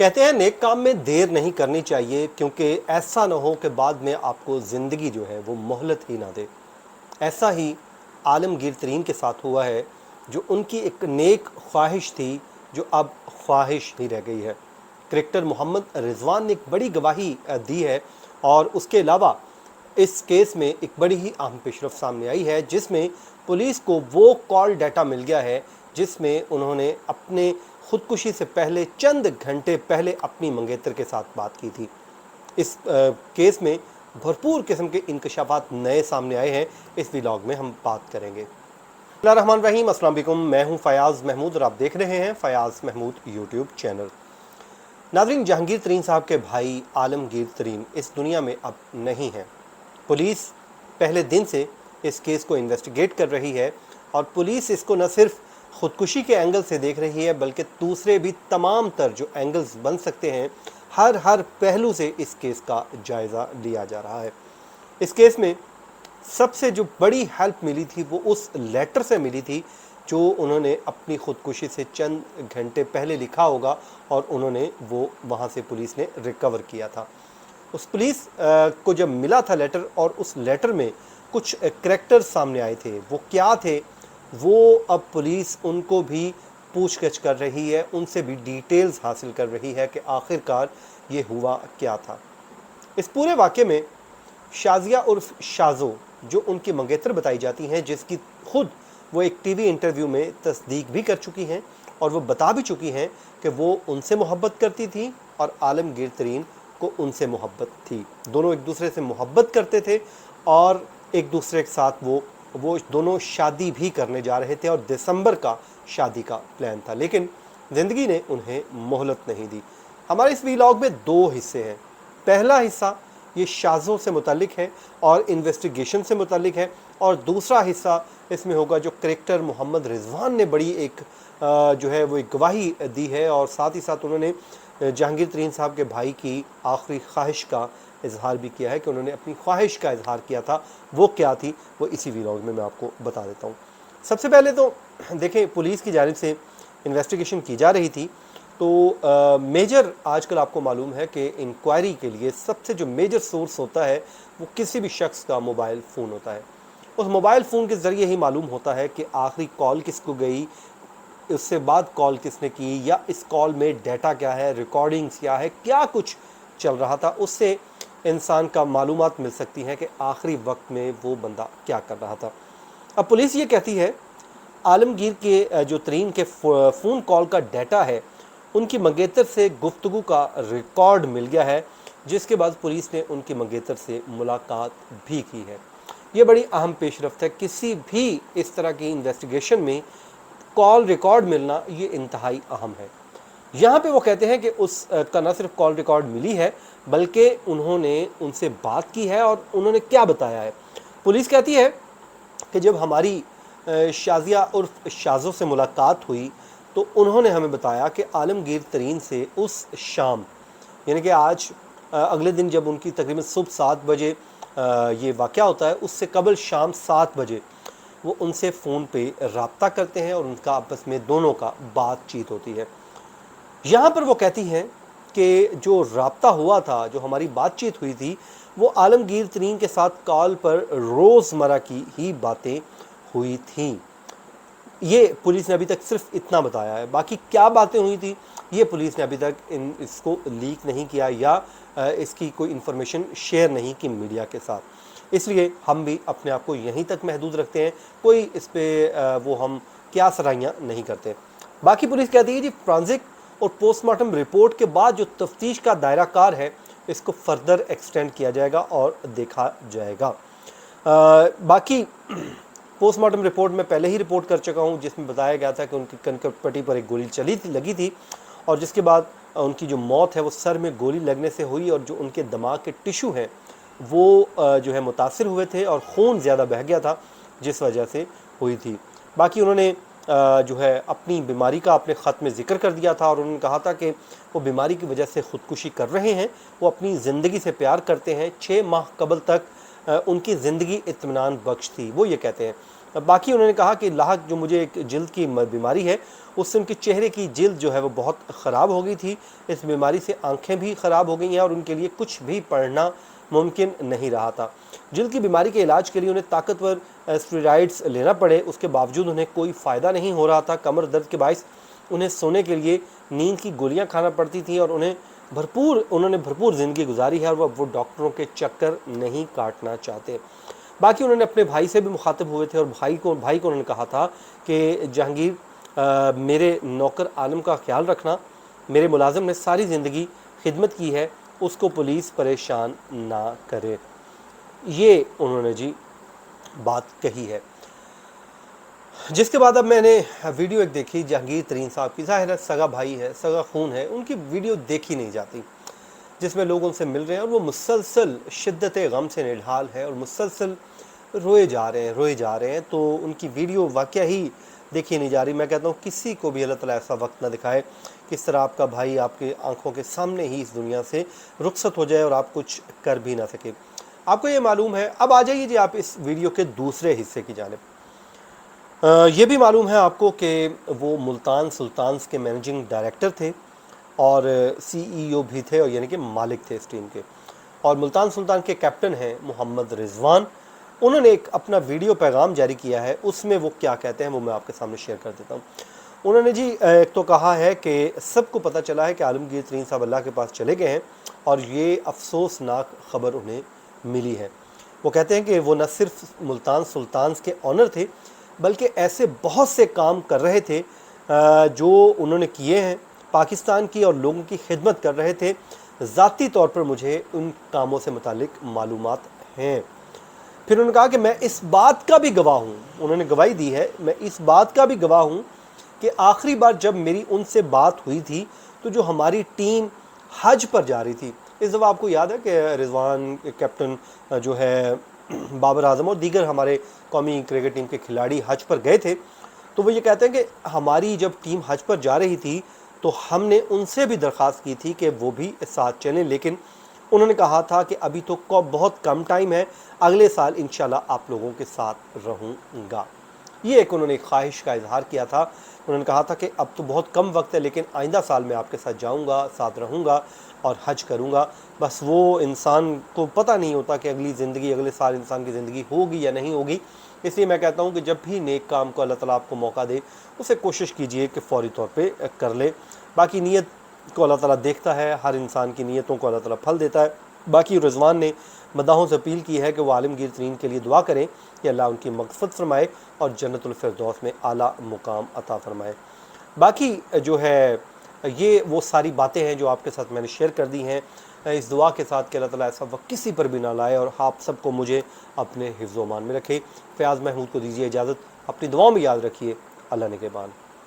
کہتے ہیں نیک کام میں دیر نہیں کرنی چاہیے، کیونکہ ایسا نہ ہو کہ بعد میں آپ کو زندگی جو ہے وہ مہلت ہی نہ دے۔ ایسا ہی عالمگیر ترین کے ساتھ ہوا ہے، جو ان کی ایک نیک خواہش تھی جو اب خواہش ہی رہ گئی ہے۔ کرکٹر محمد رضوان نے ایک بڑی گواہی دی ہے، اور اس کے علاوہ اس کیس میں ایک بڑی ہی اہم پیش رفت سامنے آئی ہے، جس میں پولیس کو وہ کال ڈیٹا مل گیا ہے جس میں انہوں نے اپنے خودکشی سے پہلے چند گھنٹے پہلے اپنی منگیتر کے ساتھ بات کی تھی۔ اس کیس میں بھرپور قسم کے انکشافات نئے سامنے آئے ہیں، اس ویلاگ میں ہم بات کریں گے۔ بسم اللہ الرحمن الرحیم، السلام علیکم، میں ہوں فیاض محمود اور آپ دیکھ رہے ہیں فیاض محمود یوٹیوب چینل۔ ناظرین، جہانگیر ترین صاحب کے بھائی عالمگیر ترین اس دنیا میں اب نہیں ہیں۔ پولیس پہلے دن سے اس کیس کو انویسٹیگیٹ کر رہی ہے، اور پولیس اس کو نہ صرف خودکشی کے اینگل سے دیکھ رہی ہے بلکہ دوسرے بھی تمام تر جو اینگلز بن سکتے ہیں، ہر پہلو سے اس کیس کا جائزہ لیا جا رہا ہے۔ اس کیس میں سب سے جو بڑی ہیلپ ملی تھی وہ اس لیٹر سے ملی تھی جو انہوں نے اپنی خودکشی سے چند گھنٹے پہلے لکھا ہوگا، اور انہوں نے وہ وہاں سے پولیس نے ریکور کیا تھا۔ اس پولیس کو جب ملا تھا لیٹر، اور اس لیٹر میں کچھ کریکٹر سامنے آئے تھے، وہ کیا تھے وہ اب پولیس ان کو بھی پوچھ گچھ کر رہی ہے، ان سے بھی ڈیٹیلز حاصل کر رہی ہے کہ آخرکار یہ ہوا کیا تھا۔ اس پورے واقعے میں شازیہ عرف شازو، جو ان کی منگیتر بتائی جاتی ہیں، جس کی خود وہ ایک ٹی وی انٹرویو میں تصدیق بھی کر چکی ہیں، اور وہ بتا بھی چکی ہیں کہ وہ ان سے محبت کرتی تھی اور عالمگیر ترین کو ان سے محبت تھی۔ دونوں ایک دوسرے سے محبت کرتے تھے، اور ایک دوسرے کے ساتھ وہ دونوں شادی بھی کرنے جا رہے تھے، اور دسمبر کا شادی کا پلان تھا، لیکن زندگی نے انہیں مہلت نہیں دی۔ ہمارے اس ویلاگ میں دو حصے ہیں۔ پہلا حصہ یہ شازوں سے متعلق ہے اور انویسٹیگیشن سے متعلق ہے، اور دوسرا حصہ اس میں ہوگا جو کریکٹر محمد رضوان نے بڑی ایک جو ہے وہ ایک گواہی دی ہے، اور ساتھ ہی ساتھ انہوں نے جہانگیر ترین صاحب کے بھائی کی آخری خواہش کا اظہار بھی کیا ہے کہ انہوں نے اپنی خواہش کا اظہار کیا تھا، وہ کیا تھی وہ اسی ویلاگ میں آپ کو بتا دیتا ہوں۔ سب سے پہلے تو دیکھیں، پولیس کی جانب سے انویسٹیگیشن کی جا رہی تھی، تو میجر آج کل آپ کو معلوم ہے کہ انکوائری کے لیے سب سے جو میجر سورس ہوتا ہے وہ کسی بھی شخص کا موبائل فون ہوتا ہے۔ اس موبائل فون کے ذریعے ہی معلوم ہوتا ہے کہ آخری کال کس کو گئی، اس سے بعد کال کس نے کی، یا اس کال میں ڈیٹا کیا ہے، ریکارڈنگز کیا ہے، کیا کچھ چل رہا تھا۔ اس سے انسان کا معلومات مل سکتی ہیں کہ آخری وقت میں وہ بندہ کیا کر رہا تھا۔ اب پولیس یہ کہتی ہے عالمگیر کے جو ترین کے فون کال کا ڈیٹا ہے، ان کی منگیتر سے گفتگو کا ریکارڈ مل گیا ہے، جس کے بعد پولیس نے ان کی منگیتر سے ملاقات بھی کی ہے۔ یہ بڑی اہم پیش رفت ہے۔ کسی بھی اس طرح کی انویسٹیگیشن میں کال ریکارڈ ملنا یہ انتہائی اہم ہے۔ یہاں پہ وہ کہتے ہیں کہ اس کا نہ صرف کال ریکارڈ ملی ہے بلکہ انہوں نے ان سے بات کی ہے، اور انہوں نے کیا بتایا ہے۔ پولیس کہتی ہے کہ جب ہماری شازیہ عرف شازو سے ملاقات ہوئی تو انہوں نے ہمیں بتایا کہ عالمگیر ترین سے اس شام، یعنی کہ آج اگلے دن جب ان کی تقریباً صبح 7 بجے یہ واقعہ ہوتا ہے، اس سے قبل شام 7 بجے وہ ان سے فون پہ رابطہ کرتے ہیں، اور ان کا آپس میں دونوں کا بات چیت ہوتی ہے۔ یہاں پر وہ کہتی ہیں کہ جو رابطہ ہوا تھا، جو ہماری بات چیت ہوئی تھی، وہ عالمگیر ترین کے ساتھ کال پر روزمرہ کی ہی باتیں ہوئی تھیں۔ یہ پولیس نے ابھی تک صرف اتنا بتایا ہے، باقی کیا باتیں ہوئی تھیں یہ پولیس نے ابھی تک اس کو لیک نہیں کیا، یا اس کی کوئی انفارمیشن شیئر نہیں کی میڈیا کے ساتھ۔ اس لیے ہم بھی اپنے آپ کو یہیں تک محدود رکھتے ہیں، کوئی اس پہ وہ ہم کیا سرائیاں نہیں کرتے۔ باقی پولیس کہتی ہے جی فرانزک اور پوسٹ مارٹم رپورٹ کے بعد جو تفتیش کا دائرہ کار ہے اس کو فردر ایکسٹینڈ کیا جائے گا اور دیکھا جائے گا۔ باقی پوسٹ مارٹم رپورٹ میں پہلے ہی رپورٹ کر چکا ہوں، جس میں بتایا گیا تھا کہ ان کی کنکر پٹی پر ایک گولی لگی تھی، اور جس کے بعد ان کی جو موت ہے وہ سر میں گولی لگنے سے ہوئی، اور جو ان کے دماغ کے ٹشو ہیں وہ جو ہے متاثر ہوئے تھے، اور خون زیادہ بہہ گیا تھا جس وجہ سے ہوئی تھی۔ باقی انہوں نے جو ہے اپنی بیماری کا اپنے خط میں ذکر کر دیا تھا، اور انہوں نے کہا تھا کہ وہ بیماری کی وجہ سے خودکشی کر رہے ہیں، وہ اپنی زندگی سے پیار کرتے ہیں۔ 6 ماہ قبل تک ان کی زندگی اطمینان بخش تھی، وہ یہ کہتے ہیں۔ باقی انہوں نے کہا کہ لاحق جو مجھے ایک جلد کی بیماری ہے، اس سے ان کے چہرے کی جلد جو ہے وہ بہت خراب ہو گئی تھی، اس بیماری سے آنکھیں بھی خراب ہو گئی ہیں اور ان کے لیے کچھ بھی پڑھنا ممکن نہیں رہا تھا۔ جلد کی بیماری کے علاج کے لیے انہیں طاقتور اسٹیرائڈز لینا پڑے، اس کے باوجود انہیں کوئی فائدہ نہیں ہو رہا تھا۔ کمر درد کے باعث انہیں سونے کے لیے نیند کی گولیاں کھانا پڑتی تھیں اور انہوں نے بھرپور زندگی گزاری ہے اور وہ ڈاکٹروں کے چکر نہیں کاٹنا چاہتے۔ باقی انہوں نے اپنے بھائی سے بھی مخاطب ہوئے تھے اور بھائی کو انہوں نے کہا تھا کہ جہانگیر، میرے نوکر عالم کا خیال رکھنا، میرے ملازم نے ساری زندگی خدمت کی ہے، اس کو پولیس پریشان نہ کرے۔ یہ انہوں نے جی بات کہی ہے۔ جس کے بعد اب میں نے ویڈیو ایک دیکھی جہانگیر ترین صاحب کی، ظاہر ہے سگا بھائی ہے، سگا خون ہے، ان کی ویڈیو دیکھی نہیں جاتی، جس میں لوگ ان سے مل رہے ہیں اور وہ مسلسل شدت غم سے نڈھال ہے اور مسلسل روئے جا رہے ہیں، تو ان کی ویڈیو واقعہ ہی دیکھی نہیں جا رہی۔ میں کہتا ہوں کسی کو بھی اللہ تعالیٰ ایسا وقت نہ دکھائے کس طرح آپ کا بھائی آپ کے آنکھوں کے سامنے ہی اس دنیا سے رخصت ہو جائے اور آپ کچھ کر بھی نہ سکے۔ آپ کو یہ معلوم ہے، اب آ جائیے جی آپ اس ویڈیو کے دوسرے حصے کی جانب۔ یہ بھی معلوم ہے آپ کو کہ وہ ملتان سلطانز کے مینیجنگ ڈائریکٹر تھے اور سی ای او بھی تھے، اور یعنی کہ مالک تھے اس ٹیم کے، اور ملتان سلطان کے کیپٹن ہیں محمد رضوان۔ انہوں نے ایک اپنا ویڈیو پیغام جاری کیا ہے، اس میں وہ کیا کہتے ہیں وہ میں آپ کے سامنے شیئر کر دیتا ہوں۔ انہوں نے جی ایک تو کہا ہے کہ سب کو پتہ چلا ہے کہ عالمگیر ترین صاحب اللہ کے پاس چلے گئے ہیں اور یہ افسوسناک خبر انہیں ملی ہے۔ وہ کہتے ہیں کہ وہ نہ صرف ملتان سلطانز کے آنر تھے بلکہ ایسے بہت سے کام کر رہے تھے جو انہوں نے کیے ہیں، پاکستان کی اور لوگوں کی خدمت کر رہے تھے۔ ذاتی طور پر مجھے ان کاموں سے متعلق معلومات ہیں۔ پھر انہوں نے کہا کہ میں اس بات کا بھی گواہ ہوں، انہوں نے گواہی دی ہے، میں اس بات کا بھی گواہ ہوں کہ آخری بار جب میری ان سے بات ہوئی تھی تو جو ہماری ٹیم حج پر جا رہی تھی، اس دفعہ آپ کو یاد ہے کہ رضوان کیپٹن جو ہے بابر اعظم اور دیگر ہمارے قومی کرکٹ ٹیم کے کھلاڑی حج پر گئے تھے، تو وہ یہ کہتے ہیں کہ ہماری جب ٹیم حج پر جا رہی تھی تو ہم نے ان سے بھی درخواست کی تھی کہ وہ بھی ساتھ چلیں، لیکن انہوں نے کہا تھا کہ ابھی تو بہت کم ٹائم ہے، اگلے سال انشاءاللہ آپ لوگوں کے ساتھ رہوں گا۔ یہ ایک انہوں نے خواہش کا اظہار کیا تھا۔ انہوں نے کہا تھا کہ اب تو بہت کم وقت ہے لیکن آئندہ سال میں آپ کے ساتھ جاؤں گا، ساتھ رہوں گا اور حج کروں گا۔ بس وہ انسان کو پتہ نہیں ہوتا کہ اگلے سال انسان کی زندگی ہوگی یا نہیں ہوگی، اس لیے میں کہتا ہوں کہ جب بھی نیک کام کو اللہ تعالیٰ آپ کو موقع دے اسے کوشش کیجئے کہ فوری طور پہ کر لے۔ باقی نیت کو اللہ تعالیٰ دیکھتا ہے، ہر انسان کی نیتوں کو اللہ تعالیٰ پھل دیتا ہے۔ باقی رضوان نے مداحوں سے اپیل کی ہے کہ وہ عالمگیر ترین کے لیے دعا کریں کہ اللہ ان کی مغفرت فرمائے اور جنت الفردوس میں اعلیٰ مقام عطا فرمائے۔ باقی جو ہے یہ وہ ساری باتیں ہیں جو آپ کے ساتھ میں نے شیئر کر دی ہیں، اس دعا کے ساتھ کہ اللہ تعالیٰ ایسا وقت کسی پر بھی نہ لائے اور آپ سب کو مجھے اپنے حفظ و امان میں رکھے۔ فیاض محمود کو دیجیے اجازت، اپنی دعاؤں میں یاد رکھیے۔ اللہ نگہبان۔